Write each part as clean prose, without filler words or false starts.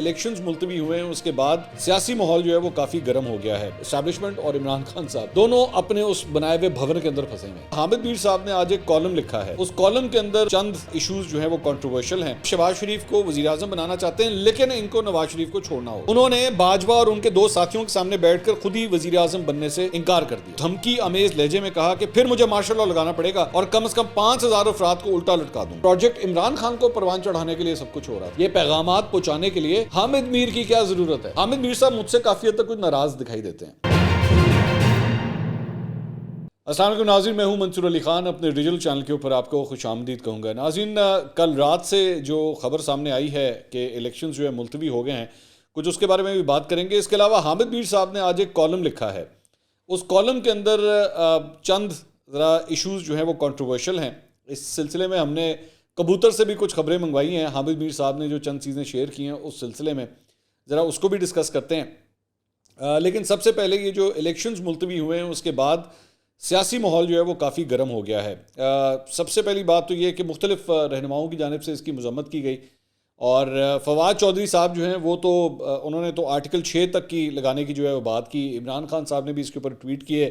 Elections ملتوی ہوئے ہیں اس کے بعد سیاسی ماحول جو ہے وہ کافی گرم ہو گیا ہے. اسٹیبلشمنٹ اور عمران خان صاحب دونوں اپنے اس بنائے ہوئے بھون کے اندر پھنسے ہیں. حامد میر صاحب نے آج ایک کالم لکھا ہے, اس کالم کے اندر چند ایشوز جو ہیں وہ کنٹروورشل ہیں. شہباز شریف کو وزیر اعظم بنانا چاہتے ہیں لیکن ان کو نواز شریف کو چھوڑنا ہو. انہوں نے باجوہ اور ان کے دو ساتھیوں کے سامنے بیٹھ کر خود ہی وزیر اعظم بننے سے انکار کر دیا. دھمکی امیز لہجے میں کہا کہ پھر مجھے مارشل لاء لگانا پڑے گا اور کم از کم 5000 افراد کو الٹا لٹکا دوں. پروجیکٹ عمران خان کو پروان چڑھانے کے لیے سب کچھ ہو رہا ہے. یہ پیغامات پہنچانے کے لیے حامد میر کی کیا ضرورت ہے؟ حامد میر صاحب مجھ سے کافی حد تک کچھ ناراض دکھائی دیتے ہیں. السلام علیکم ناظرین, میں ہوں منصور علی خان. اپنے ڈیجیٹل چینل کے اوپر آپ کو خوش آمدید کہوں گا. ناظرین, کل رات سے جو خبر سامنے آئی ہے کہ الیکشنز جو ہے ملتوی ہو گئے ہیں, کچھ اس کے بارے میں بھی بات کریں گے. اس کے علاوہ حامد میر صاحب نے آج ایک کالم لکھا ہے. اس کالم کے اندر چند ذرا ایشوز جو ہیں وہ کنٹروورشل ہیں. اس سلسلے میں ہم نے کبوتر سے بھی کچھ خبریں منگوائی ہیں. حامد میر صاحب نے جو چند چیزیں شیئر کی ہیں اس سلسلے میں ذرا اس کو بھی ڈسکس کرتے ہیں. لیکن سب سے پہلے یہ جو الیکشنز ملتوی ہوئے ہیں اس کے بعد سیاسی ماحول جو ہے وہ کافی گرم ہو گیا ہے. سب سے پہلی بات تو یہ کہ مختلف رہنماؤں کی جانب سے اس کی مذمت کی گئی, اور فواد چودھری صاحب جو ہیں وہ تو انہوں نے تو آرٹیکل 6 تک کی لگانے کی جو ہے وہ بات کی. عمران خان صاحب نے بھی اس کے اوپر ٹویٹ کیے.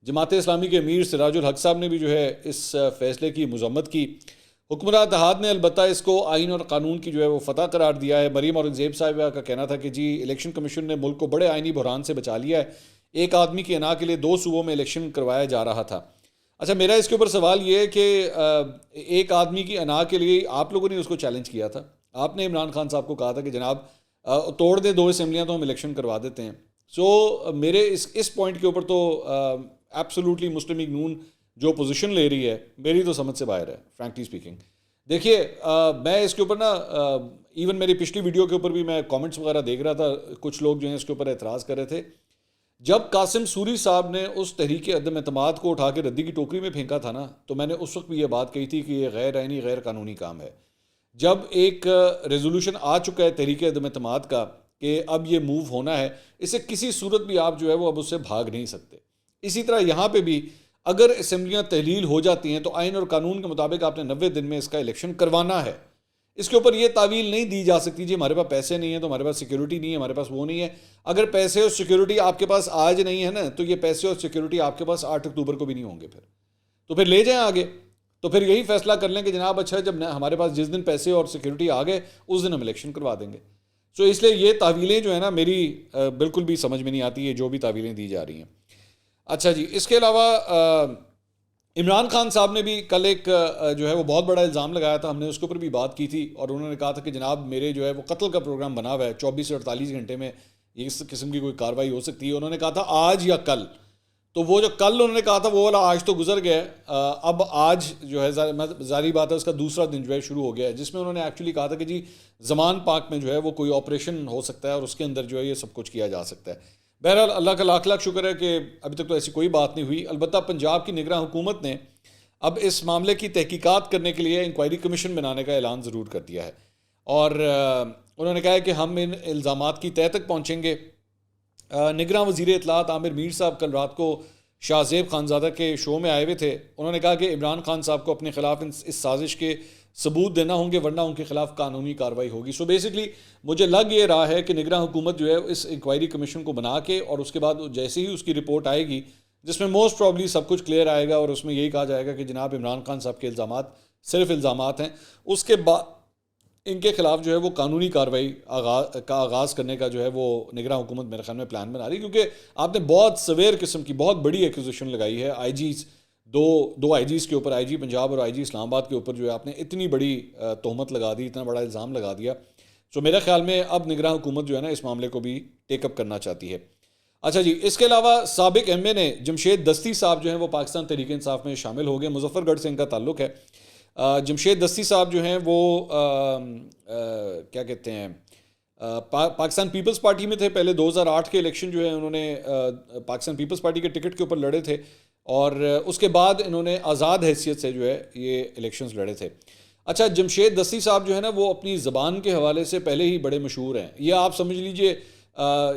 جماعت اسلامی کے امیر سراج الحق صاحب نے بھی جو ہے اس فیصلے کی مذمت کی. حکمراں اتحاد نے البتہ اس کو آئین اور قانون کی جو ہے وہ فتح قرار دیا ہے. مریم اورنگزیب صاحبہ کا کہنا تھا کہ جی الیکشن کمیشن نے ملک کو بڑے آئینی بحران سے بچا لیا ہے. ایک آدمی کی انا کے لیے 2 صوبوں میں الیکشن کروایا جا رہا تھا. اچھا, میرا اس کے اوپر سوال یہ ہے کہ ایک آدمی کی انا کے لیے آپ لوگوں نے اس کو چیلنج کیا تھا. آپ نے عمران خان صاحب کو کہا تھا کہ جناب توڑ دیں 2 اسمبلیاں تو ہم الیکشن کروا دیتے ہیں. سو میرے اس پوائنٹ کے اوپر تو ایبسولوٹلی مسلم لیگ نون جو پوزیشن لے رہی ہے میری تو سمجھ سے باہر ہے, فرینکلی اسپیکنگ. دیکھیے, میں اس کے اوپر نا ایون میری پچھلی ویڈیو کے اوپر بھی میں کامنٹس وغیرہ دیکھ رہا تھا, کچھ لوگ جو ہیں اس کے اوپر اعتراض کر رہے تھے. جب قاسم سوری صاحب نے اس تحریک عدم اعتماد کو اٹھا کے ردی کی ٹوکری میں پھینکا تھا نا, تو میں نے اس وقت بھی یہ بات کہی تھی کہ یہ غیر آئینی غیر قانونی کام ہے. جب ایک ریزولوشن آ چکا ہے تحریک عدم اعتماد کا کہ اب یہ موو ہونا ہے, اسے کسی صورت بھی آپ جو ہے وہ اب اس سے بھاگ نہیں سکتے. اسی طرح یہاں پہ بھی اگر اسمبلیاں تحلیل ہو جاتی ہیں تو آئین اور قانون کے مطابق آپ نے 90 دن میں اس کا الیکشن کروانا ہے. اس کے اوپر یہ تعویل نہیں دی جا سکتی جی ہمارے پاس پیسے نہیں ہیں تو ہمارے پاس سیکیورٹی نہیں ہے, ہمارے پاس وہ نہیں ہے. اگر پیسے اور سیکیورٹی آپ کے پاس آج نہیں ہے نا, تو یہ پیسے اور سیکیورٹی آپ کے پاس 8 اکتوبر کو بھی نہیں ہوں گے. تو پھر لے جائیں آگے, تو پھر یہی فیصلہ کر لیں کہ جناب اچھا جب ہمارے پاس جس دن پیسے اور سیکیورٹی آ گئے اس دن ہم الیکشن کروا دیں گے. سو اس لیے یہ تعویلیں جو ہیں نا میری بالکل بھی سمجھ میں نہیں آتی ہے جو بھی تعویلیں دی جا رہی ہیں. اچھا جی, اس کے علاوہ عمران خان صاحب نے بھی کل ایک جو ہے وہ بہت بڑا الزام لگایا تھا. ہم نے اس کے اوپر بھی بات کی تھی اور انہوں نے کہا تھا کہ جناب میرے جو ہے وہ قتل کا پروگرام بنا ہوا ہے, 24 سے 48 گھنٹے میں اس قسم کی کوئی کارروائی ہو سکتی ہے. انہوں نے کہا تھا آج یا کل, تو وہ جو کل انہوں نے کہا تھا وہ والا آج تو گزر گیا ہے. اب آج جو ہے ظاہری بات ہے اس کا دوسرا دن جو ہے شروع ہو گیا ہے, جس میں انہوں نے ایکچولی کہا تھا کہ جی زمان پاک میں جو ہے وہ کوئی آپریشن ہو سکتا ہے اور اس کے اندر جو ہے یہ سب کچھ کیا جا سکتا ہے. بہرحال اللہ کا لاکھ لاکھ شکر ہے کہ ابھی تک تو ایسی کوئی بات نہیں ہوئی. البتہ پنجاب کی نگراں حکومت نے اب اس معاملے کی تحقیقات کرنے کے لیے انکوائری کمیشن بنانے کا اعلان ضرور کر دیا ہے, اور انہوں نے کہا ہے کہ ہم ان الزامات کی تہہ تک پہنچیں گے. نگراں وزیر اطلاعات عامر میر صاحب کل رات کو شاہ زیب خانزادہ کے شو میں آئے ہوئے تھے. انہوں نے کہا کہ عمران خان صاحب کو اپنے خلاف اس سازش کے ثبوت دینا ہوں گے ورنہ ان کے خلاف قانونی کارروائی ہوگی. سو بیسکلی مجھے لگ یہ رہا ہے کہ نگراں حکومت جو ہے اس انکوائری کمیشن کو بنا کے اور اس کے بعد جیسے ہی اس کی رپورٹ آئے گی جس میں موسٹ پرابلی سب کچھ کلیئر آئے گا اور اس میں یہی کہا جائے گا کہ جناب عمران خان صاحب کے الزامات صرف الزامات ہیں, اس کے بعد ان کے خلاف جو ہے وہ قانونی کارروائی کا آغاز کرنے کا جو ہے وہ نگراں حکومت میرے خیال میں پلان بنا رہی ہے. کیونکہ آپ نے بہت سویر قسم کی بہت بڑی ایکوزیشن لگائی ہے آئی جیز, دو آئی جیز کے اوپر, آئی جی پنجاب اور آئی جی اسلام آباد کے اوپر جو ہے آپ نے اتنی بڑی تہمت لگا دی, اتنا بڑا الزام لگا دیا. سو میرے خیال میں اب نگراں حکومت جو ہے نا اس معاملے کو بھی ٹیک اپ کرنا چاہتی ہے. اچھا جی, اس کے علاوہ سابق ایم اے نے جمشید دستی صاحب جو ہیں وہ پاکستان تحریک انصاف میں شامل ہو گئے. مظفر گڑھ سے ان کا تعلق ہے. جمشید دستی صاحب جو ہیں وہ کیا کہتے ہیں پاکستان پیپلز پارٹی میں تھے پہلے. 2008 کے الیکشن جو ہے انہوں نے پاکستان پیپلز پارٹی کے ٹکٹ کے اوپر لڑے تھے اور اس کے بعد انہوں نے آزاد حیثیت سے جو ہے یہ الیکشنز لڑے تھے. اچھا, جمشید دستی صاحب جو ہے نا وہ اپنی زبان کے حوالے سے پہلے ہی بڑے مشہور ہیں. یہ آپ سمجھ لیجئے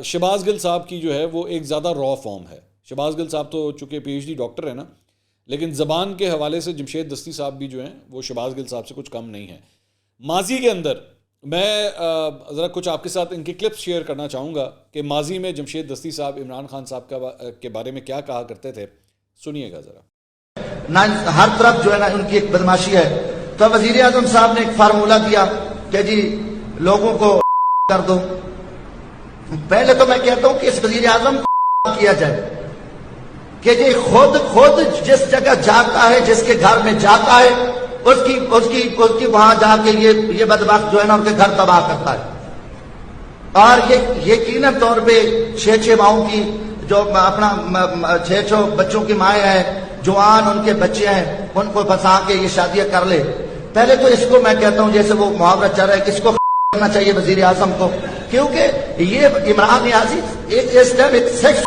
شہباز گل صاحب کی جو ہے وہ ایک زیادہ را فارم ہے. شہباز گل صاحب تو چونکہ پی ایچ ڈی ڈاکٹر ہے نا, لیکن زبان کے حوالے سے جمشید دستی صاحب بھی جو ہیں وہ شہباز گل صاحب سے کچھ کم نہیں ہیں. ماضی کے اندر میں ذرا کچھ آپ کے ساتھ ان کے کلپس شیئر کرنا چاہوں گا کہ ماضی میں جمشید دستی صاحب عمران خان صاحب کے بارے میں کیا کہا کرتے تھے. سنیے گا ذرا. ہر طرف جو ہے نا ان کی ایک بدماشی ہے. تو وزیر اعظم صاحب نے ایک فارمولہ دیا کہ جی لوگوں کو کر دو. پہلے تو میں کہتا ہوں کہ اس وزیر اعظم کو کیا جائے کہ جی خود جس جگہ جاتا ہے, جس کے گھر میں جاتا ہے, اس کی وہاں جا کے یہ بدبخت جو ہے نا ان کے گھر تباہ کرتا ہے. اور یہ یقیناً طور پہ 6 ماؤں کی جو اپنا 6 بچوں کی مائیں ہیں, جوان ان کے بچے ہیں, ان کو پھنسا کے یہ شادیاں کر لے. پہلے تو اس کو میں کہتا ہوں جیسے وہ محاورہ چل رہا ہے کہ اس کو کرنا چاہیے وزیر اعظم کو, کیونکہ یہ عمران نیازی اس ٹائم ایک سیکس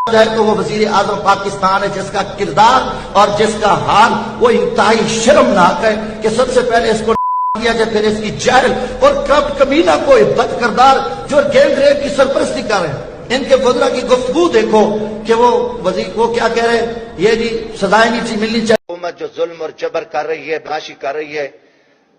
ہے تو وہ وزیر اعظم پاکستان ہے جس کا کردار اور جس کا حال وہ انتہائی شرمناک ہے کہ سب سے پہلے اس کو کیا جائے, پھر اس کی جہل اور کرپٹ کمینہ کو بد کردار جو گینگ ریپ کی سرپرستی کر رہے ہیں. ان کے وزراء کی گفتگو دیکھو کہ وہ کیا کہہ رہے ہیں, یہ جی سزائیں نہیں ملنی چاہیے. حکومت جو ظلم اور جبر کر رہی ہے, بدماشی کر رہی ہے,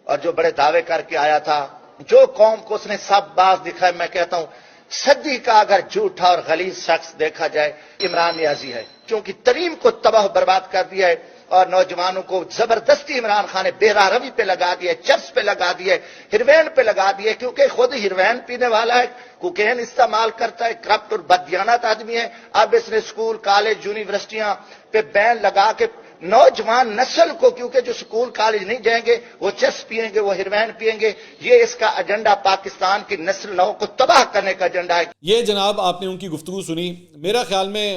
اور جو بڑے دعوے کر کے آیا تھا, جو قوم کو اس نے سب باز دکھائے, میں کہتا ہوں صدی کا اگر جھوٹا اور غلیظ شخص دیکھا جائے عمران نیازی ہے, کیونکہ تریم کو تباہ برباد کر دیا ہے اور نوجوانوں کو زبردستی عمران خان نے بے راہروی پہ لگا دیا ہے, چرس پہ لگا دیا ہے, ہیروین پہ لگا دیا ہے, کیونکہ خود ہیروین پینے والا ہے, کوکین استعمال کرتا ہے, کرپٹ اور بددیانت آدمی ہے. اب اس نے اسکول, کالج, یونیورسٹیاں پہ بین لگا کے نوجوان نسل کو, کیونکہ جو اسکول کالج نہیں جائیں گے وہ چرس پیئیں گے, وہ ہیروین پیئیں گے, یہ اس کا ایجنڈا پاکستان کی نسل نو کو تباہ کرنے کا ایجنڈا ہے. یہ جناب آپ نے ان کی گفتگو سنی. میرا خیال میں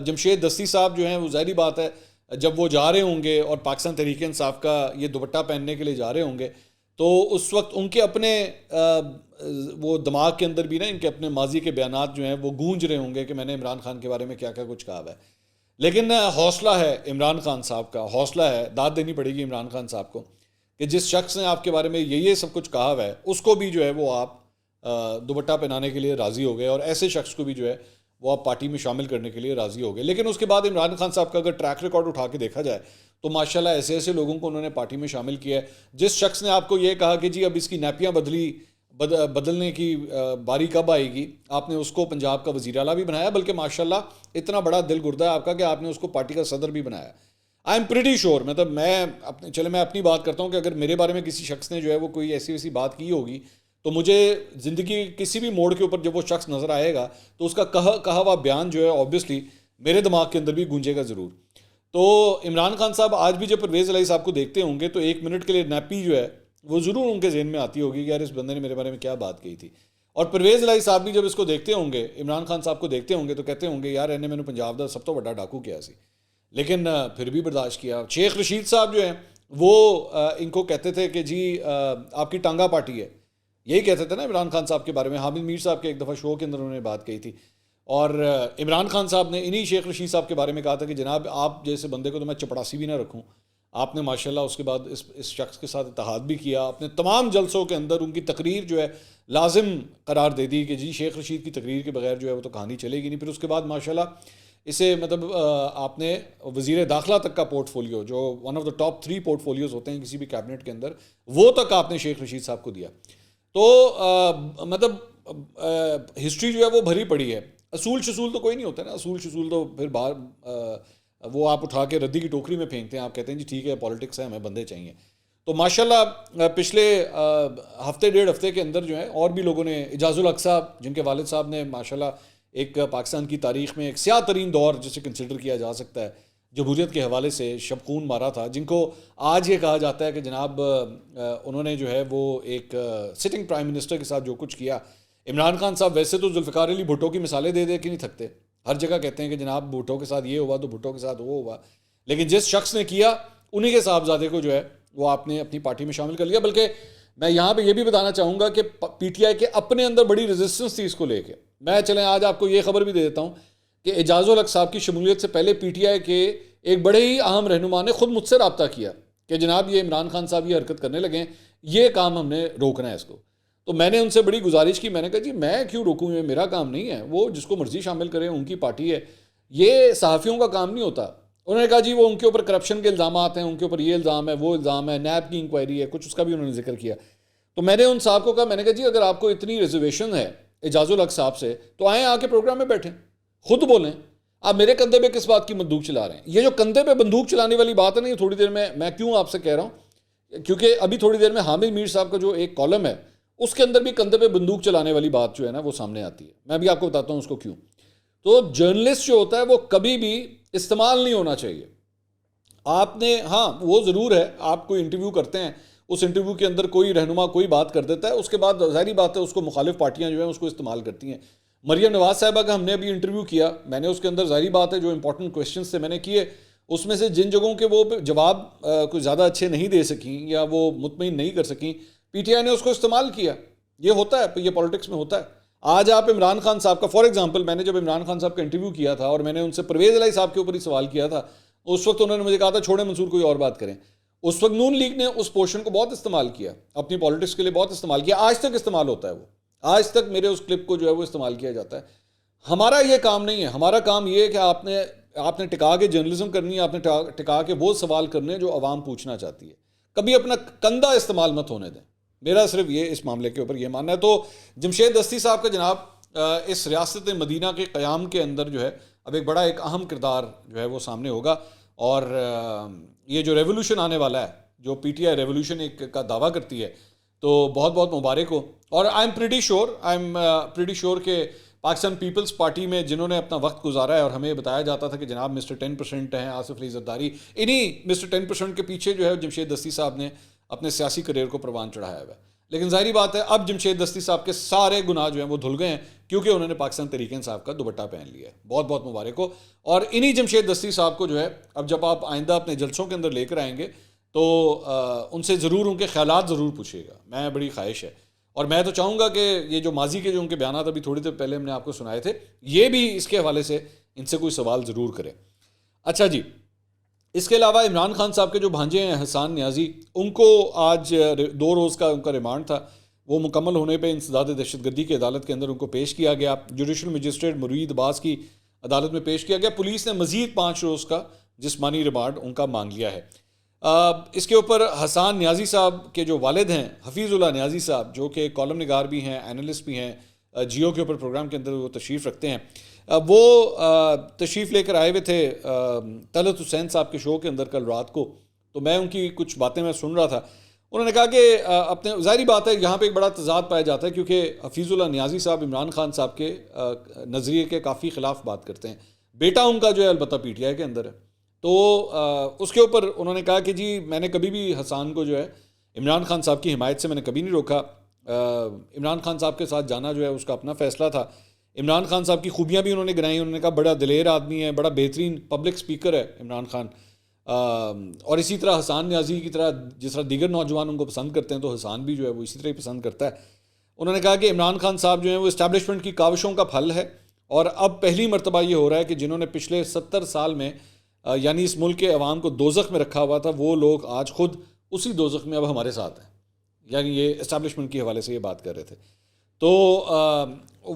جمشید دستی صاحب جو ہیں وہ ظاہری بات ہے جب وہ جا رہے ہوں گے اور پاکستان تحریک انصاف کا یہ دوپٹہ پہننے کے لیے جا رہے ہوں گے تو اس وقت ان کے اپنے وہ دماغ کے اندر بھی نا ان کے اپنے ماضی کے بیانات جو ہیں وہ گونج رہے ہوں گے کہ میں نے عمران خان کے بارے میں کیا کیا کچھ کہا ہے. لیکن حوصلہ ہے عمران خان صاحب کا, حوصلہ ہے, داد دینی پڑے گی عمران خان صاحب کو کہ جس شخص نے آپ کے بارے میں یہ سب کچھ کہا ہے اس کو بھی جو ہے وہ آپ دوپٹہ پہنانے کے لیے راضی ہو گئے, اور ایسے شخص کو بھی جو ہے وہ آپ پارٹی میں شامل کرنے کے لیے راضی ہو گئے. لیکن اس کے بعد عمران خان صاحب کا اگر ٹریک ریکارڈ اٹھا کے دیکھا جائے تو ماشاءاللہ ایسے لوگوں کو انہوں نے پارٹی میں شامل کیا ہے. جس شخص نے آپ کو یہ کہا کہ جی اب اس کی نیپیاں بدلنے کی باری کب آئے گی, آپ نے اس کو پنجاب کا وزیر اعلیٰ بھی بنایا, بلکہ ماشاءاللہ اتنا بڑا دل گردہ ہے آپ کا کہ آپ نے اس کو پارٹی کا صدر بھی بنایا. آئی ایم پریٹی شیور, مطلب میں اپنی بات کرتا ہوں کہ اگر میرے بارے میں کسی شخص نے جو ہے وہ کوئی ایسی بات کی ہوگی تو مجھے زندگی کسی بھی موڑ کے اوپر جب وہ شخص نظر آئے گا تو اس کا کہا ہوا بیان جو ہے اوبویسلی میرے دماغ کے اندر بھی گونجے گا ضرور. تو عمران خان صاحب آج بھی جب پرویز الہی صاحب کو دیکھتے ہوں گے تو 1 منٹ کے لیے نیپی جو ہے وہ ضرور ان کے ذہن میں آتی ہوگی کہ یار اس بندے نے میرے بارے میں کیا بات کہی تھی. اور پرویز الہی صاحب بھی جب اس کو دیکھتے ہوں گے, عمران خان صاحب کو دیکھتے ہوں گے تو کہتے ہوں گے یار انہیں میں نے پنجاب دا سب تو بڑا ڈاکو کیا سی, لیکن پھر بھی برداشت کیا. شیخ رشید صاحب جو ہیں وہ ان کو کہتے تھے کہ جی آپ کی ٹانگا پارٹی ہے, یہی کہتے تھے نا عمران خان صاحب کے بارے میں. حامد میر صاحب کے ایک دفعہ شو کے اندر انہوں نے بات کہی تھی, اور عمران خان صاحب نے انہی شیخ رشید صاحب کے بارے میں کہا تھا کہ جناب آپ جیسے بندے کو تو میں چپڑاسی بھی نہ رکھوں. آپ نے ماشاءاللہ اس کے بعد اس شخص کے ساتھ اتحاد بھی کیا, اپنے تمام جلسوں کے اندر ان کی تقریر جو ہے لازم قرار دے دی کہ جی شیخ رشید کی تقریر کے بغیر جو ہے وہ تو کہانی چلے گی نہیں. پھر اس کے بعد ماشاءاللہ اسے مطلب آپ نے وزیر داخلہ تک کا پورٹ فولیو جو one of the top 3 port folios ہوتے ہیں کسی بھی کیبنٹ کے اندر, وہ تک آپ نے شیخ رشید صاحب کو دیا. تو مطلب ہسٹری جو ہے وہ بھری پڑی ہے. اصول شصول تو کوئی نہیں ہوتا نا, اصول شصول تو پھر باہر وہ آپ اٹھا کے ردی کی ٹوکری میں پھینکتے ہیں, آپ کہتے ہیں جی ٹھیک ہے پالیٹکس ہے, ہمیں بندے چاہیے. تو ماشاءاللہ پچھلے ہفتے 1.5 ہفتے کے اندر جو ہیں اور بھی لوگوں نے, اعجاز الحق صاحب جن کے والد صاحب نے ماشاءاللہ ایک پاکستان کی تاریخ میں ایک سیاہ ترین دور جسے کنسیڈر کیا جا سکتا ہے جمہوریت کے حوالے سے شب خون مارا تھا, جن کو آج یہ کہا جاتا ہے کہ جناب انہوں نے جو ہے وہ ایک سٹنگ پرائم منسٹر کے ساتھ جو کچھ کیا. عمران خان صاحب ویسے تو ذوالفقار علی بھٹو کی مثالیں دے کے نہیں تھکتے, ہر جگہ کہتے ہیں کہ جناب بھٹو کے ساتھ یہ ہوا تو بھٹو کے ساتھ وہ ہوا, لیکن جس شخص نے کیا انہی کے صاحبزادے کو جو ہے وہ آپ نے اپنی پارٹی میں شامل کر لیا. بلکہ میں یہاں پہ یہ بھی بتانا چاہوں گا کہ پی ٹی آئی کے اپنے اندر بڑی ریزسٹنس تھی اس کو لے کے. میں چلیں آج آپ کو یہ خبر بھی دے دیتا ہوں کہ اعجاز الحق صاحب کی شمولیت سے پہلے پی ٹی آئی کے ایک بڑے ہی اہم رہنما نے خود مجھ سے رابطہ کیا کہ جناب یہ عمران خان صاحب یہ حرکت کرنے لگے, یہ کام ہم نے روکنا ہے اس کو. تو میں نے ان سے بڑی گزارش کی, میں نے کہا جی میں کیوں روکوں, یہ میرا کام نہیں ہے, وہ جس کو مرضی شامل کریں ان کی پارٹی ہے, یہ صحافیوں کا کام نہیں ہوتا. انہوں نے کہا جی وہ ان کے اوپر کرپشن کے الزامات ہیں، ان کے اوپر یہ الزام ہے، وہ الزام ہے، نیب کی انکوائری ہے، کچھ اس کا بھی انہوں نے ذکر کیا. تو میں نے ان صاحب کو کہا، میں نے کہا جی اگر آپ کو اتنی ریزرویشن ہے اعجاز الحق صاحب سے تو آئیں آ کے پروگرام میں بیٹھیں، خود بولیں. آپ میرے کندھے پہ کس بات کی بندوق چلا رہے ہیں؟ یہ جو کندھے پہ بندوق چلانے والی بات ہے نا، یہ تھوڑی دیر میں کیوں آپ سے کہہ رہا ہوں، کیونکہ ابھی تھوڑی دیر میں حامد میر صاحب کا جو ایک کالم ہے اس کے اندر بھی کندھے پہ بندوق چلانے والی بات جو ہے نا وہ سامنے آتی ہے. میں بھی آپ کو بتاتا ہوں اس کو کیوں. تو جرنلسٹ جو ہوتا ہے وہ کبھی بھی استعمال نہیں ہونا چاہیے. آپ نے، ہاں وہ ضرور ہے، آپ کوئی انٹرویو کرتے ہیں، اس انٹرویو کے اندر کوئی رہنما کوئی بات کر دیتا ہے، اس کے بعد ظاہری بات ہے اس کو مخالف پارٹیاں جو ہیں اس کو استعمال کرتی ہیں. مریم نواز صاحبہ کا ہم نے ابھی انٹرویو کیا، میں نے اس کے اندر ظاہری بات ہے جو امپورٹنٹ کویشچنس تھے میں نے کیے، اس میں سے جن جگہوں کے وہ جواب کوئی زیادہ اچھے نہیں دے سکیں یا وہ مطمئن نہیں کر سکیں، پی ٹی آئی نے اس کو استعمال کیا. یہ ہوتا ہے، یہ پالیٹکس میں ہوتا ہے. آج آپ عمران خان صاحب کا فار ایگزامپل، میں نے جب عمران خان صاحب کا انٹرویو کیا تھا اور میں نے ان سے پرویز الہی صاحب کے اوپر ہی سوال کیا تھا، اس وقت انہوں نے مجھے کہا تھا چھوڑیں منصور کوئی اور بات کریں. اس وقت نون لیگ نے اس پورشن کو بہت استعمال کیا، اپنی پالیٹکس کے لیے بہت استعمال کیا. آج تک استعمال ہوتا ہے، وہ آج تک میرے اس کلپ کو جو ہے وہ استعمال کیا جاتا ہے. ہمارا یہ کام نہیں ہے. ہمارا کام یہ ہے کہ آپ نے ٹکا کے جرنلزم کرنی ہے، آپ نے ٹکا کے وہ سوال کرنے جو عوام پوچھنا چاہتی ہے. کبھی اپنا کندھا استعمال مت ہونے دیں. میرا صرف یہ اس معاملے کے اوپر یہ ماننا ہے. تو جمشید دستی صاحب کا جناب اس ریاست مدینہ کے قیام کے اندر جو ہے اب ایک بڑا ایک اہم کردار جو ہے وہ سامنے ہوگا. اور یہ جو ریولوشن آنے والا ہے، جو پی ٹی آئی ریولوشن ایک کا دعویٰ کرتی ہے، تو بہت بہت مبارک ہو. اور آئی ایم پریٹی شیور کہ پاکستان پیپلز پارٹی میں جنہوں نے اپنا وقت گزارا ہے، اور ہمیں بتایا جاتا تھا کہ جناب مسٹر 10% ہیں آصف علی زرداری، انہی مسٹر 10% کے پیچھے جو ہے جمشید دستی صاحب نے اپنے سیاسی کریئر کو پروان چڑھایا ہوا ہے. لیکن ظاہری بات ہے اب جمشید دستی صاحب کے سارے گناہ جو ہیں وہ دھل گئے ہیں، کیونکہ انہوں نے پاکستان تحریک انصاف کا دوپٹہ پہن لیا ہے. بہت بہت مبارک ہو. اور انہی جمشید دستی صاحب کو جو ہے اب جب آپ آئندہ اپنے جلسوں کے اندر لے کر آئیں گے تو ان سے ضرور ان کے خیالات ضرور پوچھیے گا. میں بڑی خواہش ہے. اور میں تو چاہوں گا کہ یہ جو ماضی کے جو ان کے بیانات ابھی تھوڑی دیر پہلے ہم نے آپ کو سنائے تھے، یہ بھی اس کے حوالے سے ان سے کوئی سوال ضرور کریں. اچھا جی، اس کے علاوہ عمران خان صاحب کے جو بھانجے ہیں حسان نیازی، ان کو آج 2 روز کا ان کا ریمانڈ تھا، وہ مکمل ہونے پہ انسداد دہشت گردی کی عدالت کے اندر ان کو پیش کیا گیا. جوڈیشل مجسٹریٹ مرید عباس کی عدالت میں پیش کیا گیا. پولیس نے مزید 5 روز کا جسمانی ریمانڈ ان کا مانگ لیا ہے. اس کے اوپر حسان نیازی صاحب کے جو والد ہیں حفیظ اللہ نیازی صاحب، جو کہ کالم نگار بھی ہیں، اینالسٹ بھی ہیں، جیو کے اوپر پروگرام کے اندر وہ تشریف رکھتے ہیں، وہ تشریف لے کر آئے ہوئے تھے طلعت حسین صاحب کے شو کے اندر کل رات کو. تو میں ان کی کچھ باتیں میں سن رہا تھا. انہوں نے کہا کہ اپنے، ظاہری بات ہے یہاں پہ ایک بڑا تضاد پایا جاتا ہے، کیونکہ حفیظ اللہ نیازی صاحب عمران خان صاحب کے نظریے کے کافی خلاف بات کرتے ہیں. بیٹا ان کا جو ہے البتہ پی ٹی آئی کے اندر ہے. تو اس کے اوپر انہوں نے کہا کہ جی میں نے کبھی بھی حسان کو جو ہے عمران خان صاحب کی حمایت سے میں نے کبھی نہیں روکا. عمران خان صاحب کے ساتھ جانا جو ہے اس کا اپنا فیصلہ تھا. عمران خان صاحب کی خوبیاں بھی انہوں نے گنائیں. انہوں نے کہا بڑا دلیر آدمی ہے، بڑا بہترین پبلک سپیکر ہے عمران خان. اور اسی طرح حسان نیازی کی طرح جس طرح دیگر نوجوان ان کو پسند کرتے ہیں تو حسان بھی جو ہے وہ اسی طرح ہی پسند کرتا ہے. انہوں نے کہا کہ عمران خان صاحب جو ہیں وہ اسٹیبلشمنٹ کی کاوشوں کا پھل ہے، اور اب پہلی مرتبہ یہ ہو رہا ہے کہ جنہوں نے پچھلے 70 سال میں یعنی اس ملک کے عوام کو دوزخ میں رکھا ہوا تھا، وہ لوگ آج خود اسی دوزخ میں اب ہمارے ساتھ ہیں. یعنی یہ اسٹیبلشمنٹ کے حوالے سے یہ بات کر رہے تھے. تو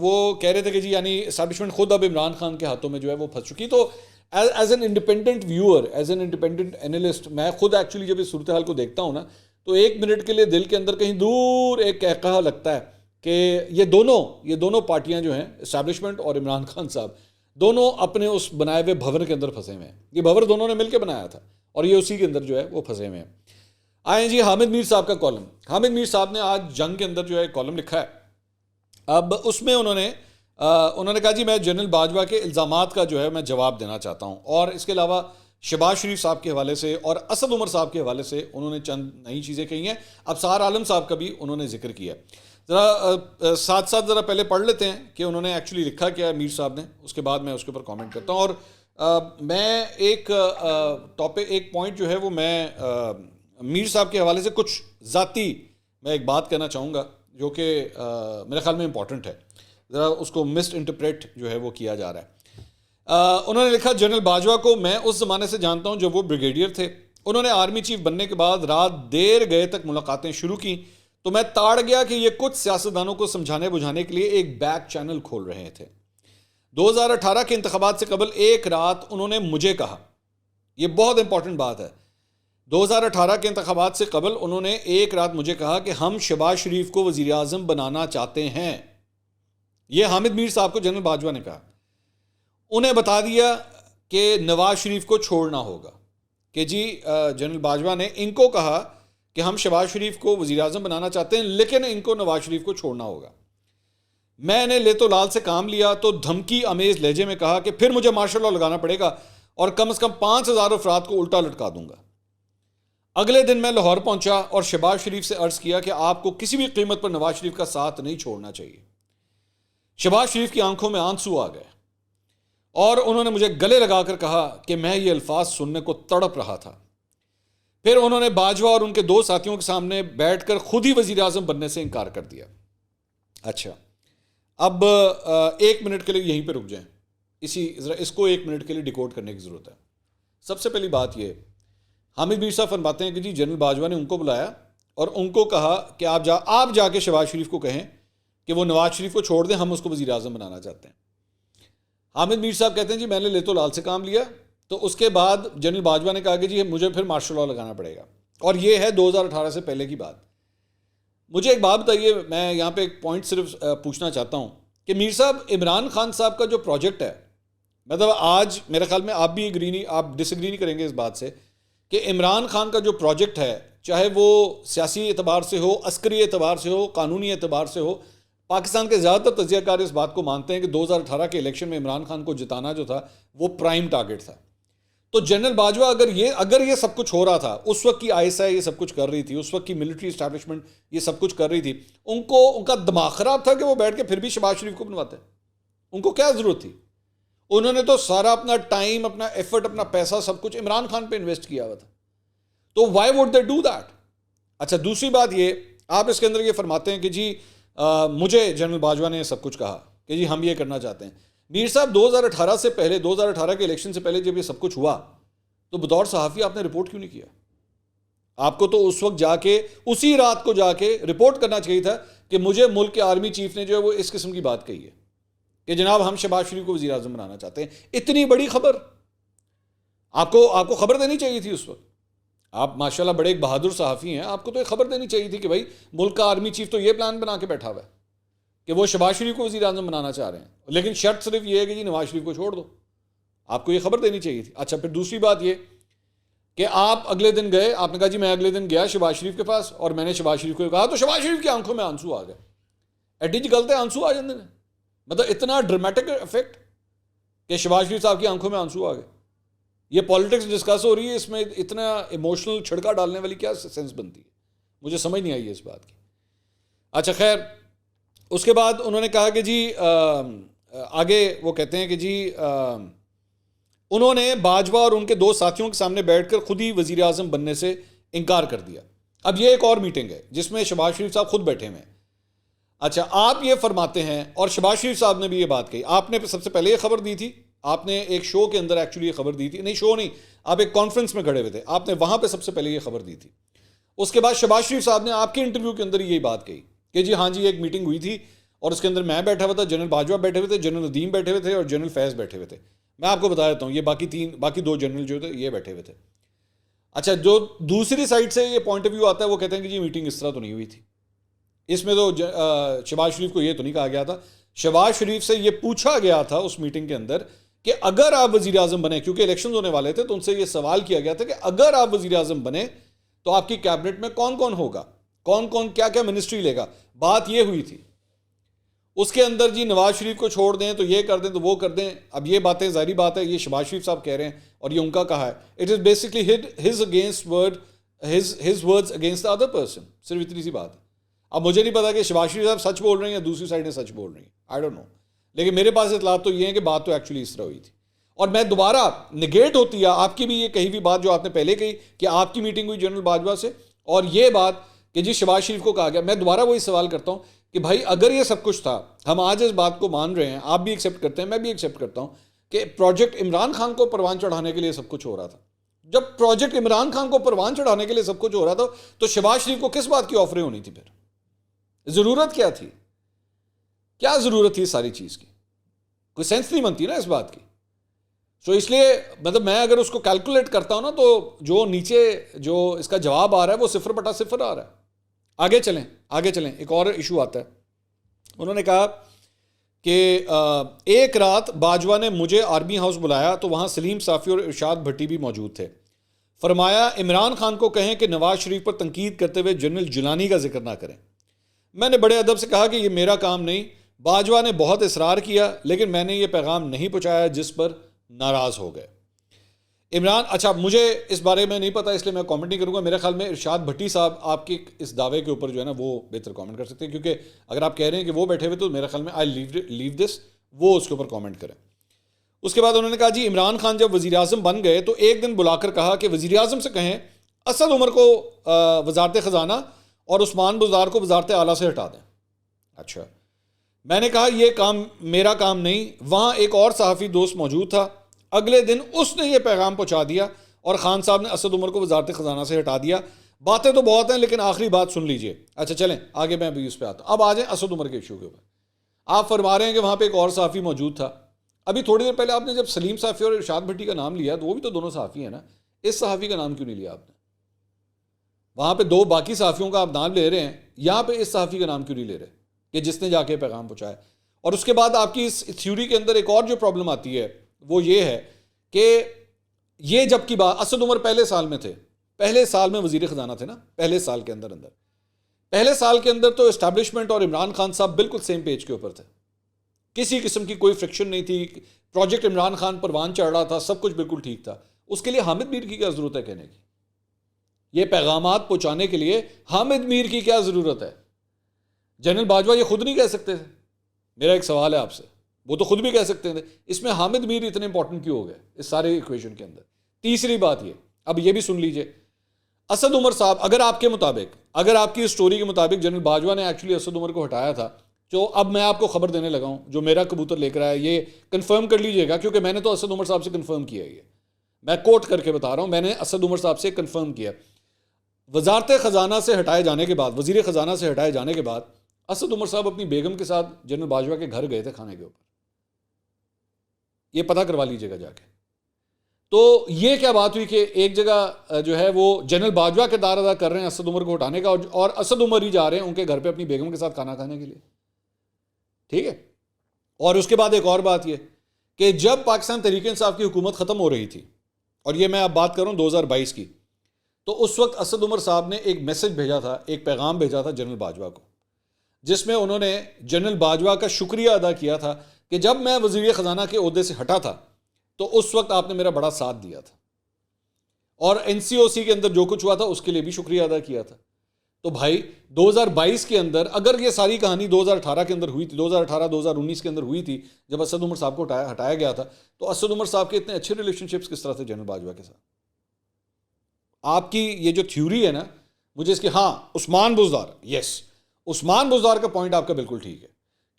وہ کہہ رہے تھے کہ جی یعنی اسٹیبلشمنٹ خود اب عمران خان کے ہاتھوں میں جو ہے وہ پھنس چکی. تو as an independent viewer, as an independent analyst, میں خود ایکچولی جب اس صورتحال کو دیکھتا ہوں نا تو 1 منٹ کے لیے دل کے اندر کہیں دور ایک قہقہا لگتا ہے کہ یہ دونوں پارٹیاں جو ہیں، اسٹیبلشمنٹ اور عمران خان صاحب، دونوں اپنے اس بنائے ہوئے بھور کے اندر پھنسے ہوئے ہیں. یہ بھور دونوں نے مل کے بنایا تھا اور یہ اسی کے اندر جو ہے وہ پھنسے ہوئے ہیں. آئیں جی حامد میر صاحب کا کالم. حامد میر صاحب نے آج جنگ کے اندر جو ہے کالم لکھا ہے. اب اس میں انہوں نے کہا جی میں جنرل باجوہ کے الزامات کا جو ہے میں جواب دینا چاہتا ہوں، اور اس کے علاوہ شہباز شریف صاحب کے حوالے سے اور اسد عمر صاحب کے حوالے سے انہوں نے چند نئی چیزیں کہی ہیں. ابصار عالم صاحب کا بھی انہوں نے ذکر کیا. ذرا ساتھ ذرا پہلے پڑھ لیتے ہیں کہ انہوں نے ایکچولی لکھا کیا ہے میر صاحب نے، اس کے بعد میں اس کے اوپر کامنٹ کرتا ہوں. اور میں ایک پوائنٹ جو ہے وہ میں میر صاحب کے حوالے سے کچھ ذاتی میں ایک بات کہنا چاہوں گا جو کہ میرے خیال میں امپورٹنٹ ہے. ذرا اس کو مسڈ انٹرپریٹ جو ہے وہ کیا جا رہا ہے. انہوں نے لکھا جنرل باجوہ کو میں اس زمانے سے جانتا ہوں جب وہ بریگیڈیئر تھے. انہوں نے آرمی چیف بننے کے بعد رات دیر گئے تک ملاقاتیں شروع کی تو میں تاڑ گیا کہ یہ کچھ سیاستدانوں کو سمجھانے بجھانے کے لیے ایک بیک چینل کھول رہے تھے. 2018 کے انتخابات سے قبل ایک رات انہوں نے مجھے کہا یہ بہت امپورٹنٹ بات ہے. 2018 کے انتخابات سے قبل انہوں نے ایک رات مجھے کہا کہ ہم شہباز شریف کو وزیر اعظم بنانا چاہتے ہیں. یہ حامد میر صاحب کو جنرل باجوہ نے کہا. انہیں بتا دیا کہ نواز شریف کو چھوڑنا ہوگا کہ جی جنرل باجوہ نے ان کو کہا کہ ہم شہباز شریف کو وزیر اعظم بنانا چاہتے ہیں لیکن ان کو نواز شریف کو چھوڑنا ہوگا. میں نے لیتو لال سے کام لیا تو دھمکی امیز لہجے میں کہا کہ پھر مجھے مارشل لاء لگانا پڑے گا اور کم از کم 5,000 افراد کو الٹا لٹکا دوں گا. اگلے دن میں لاہور پہنچا اور شہباز شریف سے عرض کیا کہ آپ کو کسی بھی قیمت پر نواز شریف کا ساتھ نہیں چھوڑنا چاہیے. شہباز شریف کی آنکھوں میں آنسو آ گئے اور انہوں نے مجھے گلے لگا کر کہا کہ میں یہ الفاظ سننے کو تڑپ رہا تھا. پھر انہوں نے باجوہ اور ان کے 2 ساتھیوں کے سامنے بیٹھ کر خود ہی وزیر اعظم بننے سے انکار کر دیا. اچھا اب 1 منٹ کے لیے یہیں پہ رک جائیں. اس کو 1 منٹ کے لیے ڈیکوڈ کرنے کی ضرورت ہے. سب سے پہلی بات یہ، حامد میر صاحب فرماتے ہیں کہ جی جنرل باجوہ نے ان کو بلایا اور ان کو کہا کہ آپ جا کے شہباز شریف کو کہیں کہ وہ نواز شریف کو چھوڑ دیں، ہم اس کو وزیر اعظم بنانا چاہتے ہیں. حامد میر صاحب کہتے ہیں جی میں نے لیتو لال سے کام لیا تو اس کے بعد جنرل باجوہ نے کہا کہ جی مجھے پھر مارشل لاء لگانا پڑے گا. اور یہ ہے 2018 سے پہلے کی بات. مجھے ایک بات بتائیے، میں یہاں پہ ایک پوائنٹ صرف پوچھنا چاہتا ہوں کہ میر صاحب عمران خان صاحب کا جو پروجیکٹ ہے، مطلب آج میرے خیال میں آپ ڈس ایگری نہیں کریں گے اس بات سے کہ عمران خان کا جو پروجیکٹ ہے، چاہے وہ سیاسی اعتبار سے ہو، عسکری اعتبار سے ہو، قانونی اعتبار سے ہو، پاکستان کے زیادہ تر تجزیہ کار اس بات کو مانتے ہیں کہ 2018 کے الیکشن میں عمران خان کو جتانا جو تھا وہ پرائم ٹارگٹ تھا. تو جنرل باجوہ اگر یہ سب کچھ ہو رہا تھا، اس وقت کی ISI یہ سب کچھ کر رہی تھی، اس وقت کی ملٹری اسٹیبلشمنٹ یہ سب کچھ کر رہی تھی، ان کا دماغ خراب تھا کہ وہ بیٹھ کے پھر بھی شہباز شریف کو بنواتے. ان کو کیا ضرورت تھی؟ انہوں نے تو سارا اپنا ٹائم، اپنا ایفرٹ، اپنا پیسہ سب کچھ عمران خان پہ انویسٹ کیا ہوا تھا. تو Y would they do that? اچھا دوسری بات یہ، آپ اس کے اندر یہ فرماتے ہیں کہ جی مجھے جنرل باجوہ نے سب کچھ کہا کہ جی ہم یہ کرنا چاہتے ہیں. میر صاحب 2018 سے پہلے، 2018 کے الیکشن سے پہلے جب یہ سب کچھ ہوا تو بطور صحافی آپ نے رپورٹ کیوں نہیں کیا؟ آپ کو تو اس وقت جا کے، اسی رات کو جا کے رپورٹ کرنا چاہیے تھا کہ مجھے ملک کے آرمی چیف نے جو ہے وہ اس قسم کی بات کہی ہے کہ جناب ہم شہباز شریف کو وزیر اعظم بنانا چاہتے ہیں. اتنی بڑی خبر آپ کو خبر دینی چاہیے تھی اس وقت. آپ ماشاءاللہ بڑے ایک بہادر صحافی ہیں، آپ کو تو ایک خبر دینی چاہیے تھی کہ بھائی ملک کا آرمی چیف تو یہ پلان بنا کے بیٹھا ہوا ہے کہ وہ شہباز شریف کو وزیر اعظم بنانا چاہ رہے ہیں، لیکن شرط صرف یہ ہے کہ جی نواز شریف کو چھوڑ دو. آپ کو یہ خبر دینی چاہیے تھی. اچھا پھر دوسری بات یہ کہ آپ اگلے دن گئے، آپ نے کہا جی میں اگلے دن گیا شہباز شریف کے پاس اور میں نے شہباز شریف کو کہا تو شہباز شریف کی آنکھوں میں آنسو آ گئے. ایڈی جی غلط ہے آنسو آ جاندے نے، مطلب اتنا ڈرمیٹک افیکٹ کہ شہباز شریف صاحب کی آنکھوں میں آنسو آ گئے. یہ پالیٹکس ڈسکس ہو رہی ہے، اس میں اتنا ایموشنل چھڑکا ڈالنے والی کیا سینس بنتی ہے؟ مجھے سمجھ نہیں آئی ہے اس بات کی. اچھا خیر، اس کے بعد انہوں نے کہا کہ جی آگے وہ کہتے ہیں کہ جی انہوں نے باجوہ اور ان کے 2 ساتھیوں کے سامنے بیٹھ کر خود ہی وزیر اعظم بننے سے انکار کر دیا. اب یہ ایک اور میٹنگ ہے جس میں شہباز شریف صاحب خود بیٹھے ہوئے ہیں. اچھا آپ یہ فرماتے ہیں، اور شہباز شریف صاحب نے بھی یہ بات کہی، آپ نے سب سے پہلے یہ خبر دی تھی، آپ نے ایک شو کے اندر ایکچولی یہ خبر دی تھی، نہیں شو نہیں، آپ ایک کانفرنس میں کھڑے ہوئے تھے، آپ نے وہاں پہ سب سے پہلے یہ خبر دی تھی. اس کے بعد شہباز شریف صاحب نے آپ کے انٹرویو کے اندر یہی بات کہی کہ جی ہاں جی ایک میٹنگ ہوئی تھی اور اس کے اندر میں بیٹھا ہوا تھا، جنرل باجوہ بیٹھے ہوئے تھے، جنرل ندیم بیٹھے ہوئے تھے اور جنرل فیض بیٹھے ہوئے تھے. میں آپ کو بتا دیتا ہوں یہ باقی 2 جنرل جو تھے یہ بیٹھے ہوئے تھے. اچھا جو دوسری سائڈ سے یہ پوائنٹ آف ویو آتا ہے وہ کہتے ہیں کہ جی میٹنگ اس طرح تو نہیں ہوئی تھی. اس میں تو شہباز شریف کو یہ تو نہیں کہا گیا تھا. شہباز شریف سے یہ پوچھا گیا تھا اس میٹنگ کے اندر کہ اگر آپ وزیر اعظم بنے، کیونکہ الیکشنز ہونے والے تھے تو ان سے یہ سوال کیا گیا تھا کہ اگر آپ وزیر اعظم بنے تو آپ کی کیبنٹ میں کون کون ہوگا، کون کون کیا کیا منسٹری لے گا. بات یہ ہوئی تھی. اس کے اندر جی نواز شریف کو چھوڑ دیں تو یہ کر دیں تو وہ کر دیں. اب یہ باتیں ظاہری بات ہے یہ شہباز شریف صاحب کہہ رہے ہیں اور یہ ان کا کہا ہے. It is basically his words against the other person. صرف اتنی سی بات ہے. اب مجھے نہیں پتا کہ شہباز شریف صاحب سچ بول رہے ہیں یا دوسری سائڈ نے سچ بول رہی ہیں، آئی ڈونٹ نو. لیکن میرے پاس اطلاعات تو یہ ہیں کہ بات تو ایکچولی اس طرح ہوئی تھی. اور میں دوبارہ نگیٹ ہوتی ہے آپ کی بھی یہ کہی ہوئی بات جو آپ نے پہلے کہی کہ آپ کی میٹنگ ہوئی جنرل باجوہ سے، اور یہ بات کہ جی شہباز شریف کو کہا گیا. میں دوبارہ وہی سوال کرتا ہوں کہ بھائی اگر یہ سب کچھ تھا، ہم آج اس بات کو مان رہے ہیں، آپ بھی ایکسیپٹ کرتے ہیں، میں بھی ایکسیپٹ کرتا ہوں کہ پروجیکٹ عمران خان کو پروان چڑھانے کے لیے سب کچھ ہو رہا تھا. جب پروجیکٹ عمران خان کو پروان چڑھانے کے لیے سب کچھ ہو رہا تھا تو شہباز شریف کو کس بات کی آفریں ہونی تھی؟ پھر ضرورت کیا تھی؟ کیا ضرورت تھی ساری چیز کی؟ کوئی سینس نہیں بنتی نا اس بات کی. سو اس لیے مطلب میں اگر اس کو کیلکولیٹ کرتا ہوں نا تو جو نیچے جو اس کا جواب آ رہا ہے وہ 0/0 آ رہا ہے. آگے چلیں ایک اور ایشو آتا ہے. انہوں نے کہا کہ ایک رات باجوہ نے مجھے آرمی ہاؤس بلایا تو وہاں سلیم صافی اور ارشاد بھٹی بھی موجود تھے. فرمایا عمران خان کو کہیں کہ نواز شریف پر تنقید کرتے ہوئے جنرل جیلانی کا ذکر نہ کریں. میں نے بڑے ادب سے کہا کہ یہ میرا کام نہیں. باجوہ نے بہت اصرار کیا لیکن میں نے یہ پیغام نہیں پہنچایا جس پر ناراض ہو گئے. عمران اچھا مجھے اس بارے میں نہیں پتا اس لیے میں کامنٹ نہیں کروں گا. میرے خیال میں ارشاد بھٹی صاحب آپ کے اس دعوے کے اوپر جو ہے نا وہ بہتر کامنٹ کر سکتے ہیں, کیونکہ اگر آپ کہہ رہے ہیں کہ وہ بیٹھے ہوئے تو میرے خیال میں آئی لیو دس, وہ اس کے اوپر کامنٹ کریں. اس کے بعد انہوں نے کہا جی عمران خان جب وزیر اعظم بن گئے تو ایک دن بلا کر کہا کہ وزیر اعظم سے کہیں اسد عمر کو وزارت خزانہ اور عثمان بزدار کو وزارت اعلیٰ سے ہٹا دیں. اچھا میں نے کہا یہ کام میرا کام نہیں. وہاں ایک اور صحافی دوست موجود تھا. اگلے دن اس نے یہ پیغام پہنچا دیا اور خان صاحب نے اسد عمر کو وزارت خزانہ سے ہٹا دیا. باتیں تو بہت ہیں لیکن آخری بات سن لیجئے. اچھا چلیں آگے میں ابھی اس پہ آتا ہوں. اب آ جائیں اسد عمر کے ایشو کے اوپر. آپ فرما رہے ہیں کہ وہاں پہ ایک اور صحافی موجود تھا. ابھی تھوڑی دیر پہلے آپ نے جب سلیم صافی اور ارشاد بھٹی کا نام لیا تو وہ بھی تو دونوں صحافی ہیں نا. اس صحافی کا نام کیوں نہیں لیا آپ نے؟ وہاں پہ دو باقی صحافیوں کا آپ نام لے رہے ہیں, یہاں پہ اس صحافی کا نام کیوں نہیں لے رہے کہ جس نے جا کے پیغام پہنچایا؟ اور اس کے بعد آپ کی اس تھیوری کے اندر ایک اور جو پرابلم آتی ہے وہ یہ ہے کہ یہ جب کی بات اسد عمر پہلے سال میں تھے, پہلے سال میں وزیر خزانہ تھے نا, پہلے سال کے اندر تو اسٹیبلشمنٹ اور عمران خان صاحب بالکل سیم پیج کے اوپر تھے. کسی قسم کی کوئی فرکشن نہیں تھی. پروجیکٹ عمران خان پروان چڑھ رہا تھا, سب کچھ بالکل ٹھیک تھا. اس کے لیے حامد میر کی کیا ضرورت ہے کہنے کی؟ یہ پیغامات پہنچانے کے لیے حامد میر کی کیا ضرورت ہے؟ جنرل باجوہ یہ خود نہیں کہہ سکتے تھے؟ میرا ایک سوال ہے آپ سے, وہ تو خود بھی کہہ سکتے تھے. اس میں حامد میر اتنے امپورٹنٹ کیوں ہو گئے اس سارے ایکویشن کے اندر؟ تیسری بات یہ, اب یہ بھی سن لیجئے, اسد عمر صاحب اگر آپ کے مطابق, اگر آپ کی سٹوری کے مطابق جنرل باجوہ نے ایکچولی اسد عمر کو ہٹایا تھا, تو اب میں آپ کو خبر دینے لگا ہوں جو میرا کبوتر لے کر آیا, یہ کنفرم کر لیجئے گا کیونکہ میں نے تو اسد عمر صاحب سے کنفرم کیا ہے. میں کوٹ کر کے بتا رہا ہوں, میں نے اسد عمر صاحب سے کنفرم کیا. وزارت خزانہ سے ہٹائے جانے کے بعد, وزیر خزانہ سے ہٹائے جانے کے بعد اسد عمر صاحب اپنی بیگم کے ساتھ جنرل باجوہ کے گھر گئے تھے کھانے کے اوپر. یہ پتہ کروا لیجئے گا جا کے. تو یہ کیا بات ہوئی کہ ایک جگہ جو ہے وہ جنرل باجوہ کردار ادا کر رہے ہیں اسد عمر کو ہٹانے کا, اور اسد عمر ہی جا رہے ہیں ان کے گھر پہ اپنی بیگم کے ساتھ کھانا کھانے کے لیے. ٹھیک ہے. اور اس کے بعد ایک اور بات یہ کہ جب پاکستان تحریک انصاف کی حکومت ختم ہو رہی تھی, اور یہ میں اب بات کر رہا ہوں 2022 کی, تو اس وقت اسد عمر صاحب نے ایک میسج بھیجا تھا, ایک پیغام بھیجا تھا جنرل باجوہ کو, جس میں انہوں نے جنرل باجوہ کا شکریہ ادا کیا تھا کہ جب میں وزیر خزانہ کے عہدے سے ہٹا تھا تو اس وقت آپ نے میرا بڑا ساتھ دیا تھا, اور NCOC کے اندر جو کچھ ہوا تھا اس کے لیے بھی شکریہ ادا کیا تھا. تو بھائی 2022 کے اندر اگر یہ ساری کہانی 2018 کے اندر ہوئی تھی, 2018-2019 کے اندر ہوئی تھی جب اسد عمر صاحب کو ہٹایا گیا تھا, تو اسد عمر صاحب کے اتنے اچھے ریلیشن شپس کس طرح تھے جنرل باجوہ کے ساتھ؟ آپ کی یہ جو تھیوری ہے نا, مجھے اس کی, ہاں عثمان بزدار, یس عثمان بزدار کا پوائنٹ آپ کا بالکل ٹھیک ہے,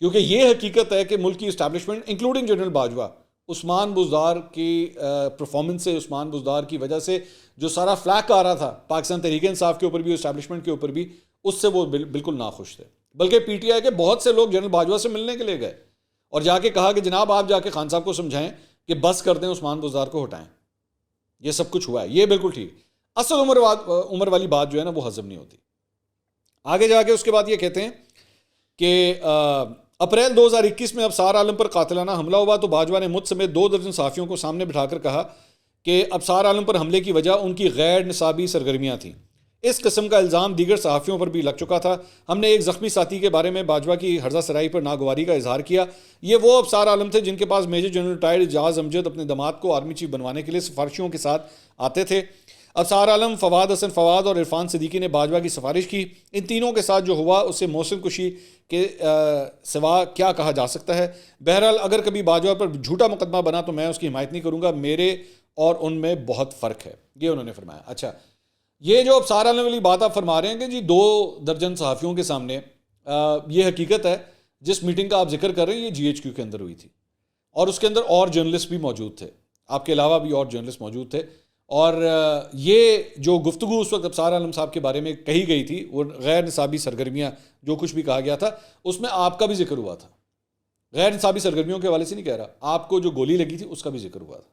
کیونکہ یہ حقیقت ہے کہ ملک کی establishment including general Bajwa, Usman Buzdar کی پرفارمنس سے, عثمان بزدار کی وجہ سے جو سارا فلیک آ رہا تھا پاکستان تحریک انصاف کے اوپر بھی, اسٹیبلشمنٹ کے اوپر بھی, اس سے وہ بالکل ناخوش تھے. بلکہ PTI کے بہت سے لوگ جنرل باجوہ سے ملنے کے لیے گئے اور جا کے کہا کہ جناب آپ جا کے خان صاحب کو سمجھائیں کہ بس کر دیں, عثمان بزدار کو ہٹائیں. یہ سب کچھ ہوا ہے, یہ بالکل ٹھیک. اسد عمر والی بات جو ہے نا وہ ہضم نہیں ہوتی. آگے جا کے اس کے بعد یہ کہتے ہیں کہ اپریل 2021 میں ابصار عالم پر قاتلانہ حملہ ہوا تو باجوہ نے مجھ سمیت 2 درجن صحافیوں کو سامنے بٹھا کر کہا کہ ابصار عالم پر حملے کی وجہ ان کی غیر نصابی سرگرمیاں تھیں. اس قسم کا الزام دیگر صحافیوں پر بھی لگ چکا تھا. ہم نے ایک زخمی ساتھی کے بارے میں باجوہ کی ہرزہ سرائی پر ناگواری کا اظہار کیا. یہ وہ ابصار عالم تھے جن کے پاس میجر جنرل ریٹائرڈ اعجاز امجد اپنے داماد کو آرمی چیف بنوانے کے لیے سفارشیوں کے ساتھ آتے تھے. ابصار عالم, فواد حسن فواد اور عرفان صدیقی نے باجوہ کی سفارش کی. ان تینوں کے ساتھ جو ہوا اسے محسن کشی کے سوا کیا کہا جا سکتا ہے. بہرحال اگر کبھی باجوہ پر جھوٹا مقدمہ بنا تو میں اس کی حمایت نہیں کروں گا, میرے اور ان میں بہت فرق ہے, یہ انہوں نے فرمایا. اچھا, یہ جو ابصار عالم والی بات آپ فرما رہے ہیں کہ جی 2 درجن صحافیوں کے سامنے, یہ حقیقت ہے. جس میٹنگ کا آپ ذکر کر رہے ہیں یہ GHQ کے اندر ہوئی تھی, اور اس کے اندر اور جرنلسٹ بھی موجود تھے, آپ کے علاوہ بھی اور جرنلسٹ موجود تھے. اور یہ جو گفتگو اس وقت ابصار عالم صاحب کے بارے میں کہی گئی تھی, وہ غیر نصابی سرگرمیاں جو کچھ بھی کہا گیا تھا, اس میں آپ کا بھی ذکر ہوا تھا. غیر نصابی سرگرمیوں کے حوالے سے نہیں کہہ رہا, آپ کو جو گولی لگی تھی اس کا بھی ذکر ہوا تھا.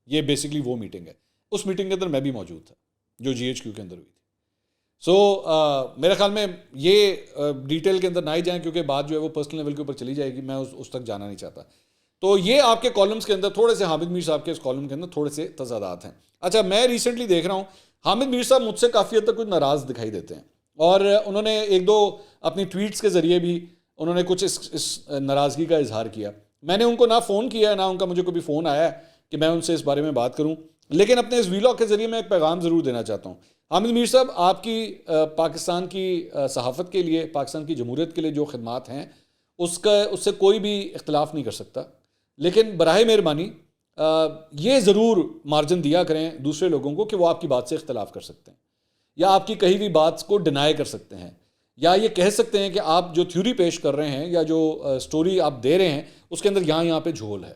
یہ بیسکلی وہ میٹنگ ہے. اس میٹنگ کے اندر میں بھی موجود تھا جو جی ایچ کیو کے اندر ہوئی تھی. سو میرے خیال میں یہ ڈیٹیل کے اندر نہ ہی جائیں کیونکہ بات جو ہے وہ پرسنل لیول کے اوپر چلی جائے گی, میں اس تک جانا نہیں چاہتا. تو یہ آپ کے کالمز کے اندر تھوڑے سے حامد میر صاحب کے اس کالم کے اندر تھوڑے سے تضادات ہیں. اچھا, میں ریسنٹلی دیکھ رہا ہوں حامد میر صاحب مجھ سے کافی حد تک کچھ ناراض دکھائی دیتے ہیں, اور انہوں نے ایک دو اپنی ٹویٹس کے ذریعے بھی انہوں نے کچھ اس ناراضگی کا اظہار کیا. میں نے ان کو نہ فون کیا ہے, نہ ان کا مجھے کبھی فون آیا ہے کہ میں ان سے اس بارے میں بات کروں, لیکن اپنے اس ویلاگ کے ذریعے میں ایک پیغام ضرور دینا چاہتا ہوں. حامد میر صاحب, آپ کی پاکستان کی صحافت کے لیے, پاکستان کی جمہوریت کے لیے جو خدمات ہیں اس سے کوئی بھی اختلاف نہیں کر سکتا, لیکن براہ مہربانی یہ ضرور مارجن دیا کریں دوسرے لوگوں کو کہ وہ آپ کی بات سے اختلاف کر سکتے ہیں, یا آپ کی کہی ہوئی بات کو ڈینائی کر سکتے ہیں, یا یہ کہہ سکتے ہیں کہ آپ جو تھیوری پیش کر رہے ہیں یا جو سٹوری آپ دے رہے ہیں اس کے اندر یہاں پہ جھول ہے.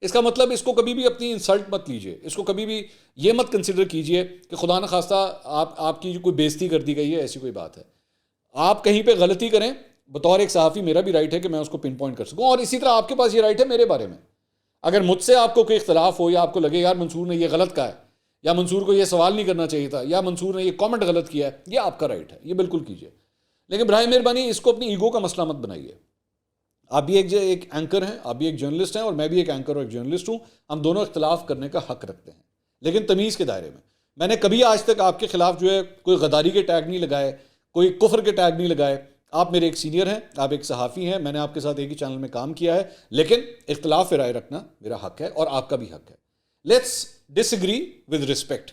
اس کا مطلب اس کو کبھی بھی اپنی انسلٹ مت لیجئے, اس کو کبھی بھی یہ مت کنسیڈر کیجئے کہ خدا نخواستہ آپ کی کوئی بےزتی کر دی گئی ہے, ایسی کوئی بات ہے. آپ کہیں پہ غلطی کریں, بطور ایک صحافی میرا بھی رائٹ ہے کہ میں اس کو پن پوائنٹ کر سکوں, اور اسی طرح آپ کے پاس یہ رائٹ ہے میرے بارے میں. اگر مجھ سے آپ کو کوئی اختلاف ہو, یا آپ کو لگے یار منصور نے یہ غلط کہا ہے, یا منصور کو یہ سوال نہیں کرنا چاہیے تھا, یا منصور نے یہ کامنٹ غلط کیا ہے, یہ آپ کا رائٹ ہے, یہ بالکل کیجئے. لیکن برائے مہربانی اس کو اپنی ایگو کا مسئلہ مت بنائیے. آپ بھی ایک اینکر ہیں, آپ بھی ایک جرنلسٹ ہیں, اور میں بھی ایک اینکر اور ایک جرنلسٹ ہوں. ہم دونوں اختلاف کرنے کا حق رکھتے ہیں, لیکن تمیز کے دائرے میں. میں نے کبھی آج تک آپ کے خلاف جو ہے کوئی غداری کے ٹیگ نہیں لگائے, کوئی کفر کے ٹیگ نہیں لگائے. آپ میرے ایک سینئر ہیں, آپ ایک صحافی ہیں, میں نے آپ کے ساتھ ایک ہی چینل میں کام کیا ہے, لیکن اختلاف رائے رکھنا میرا حق ہے اور آپ کا بھی حق ہے. Let's disagree with respect.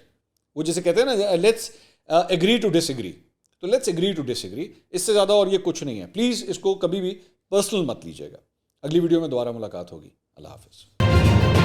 وہ جسے کہتے ہیں نا, let's agree to disagree. تو let's agree to disagree, اس سے زیادہ اور یہ کچھ نہیں ہے. پلیز اس کو کبھی بھی پرسنل مت لیجیے گا. اگلی ویڈیو میں دوبارہ ملاقات ہوگی. اللہ حافظ.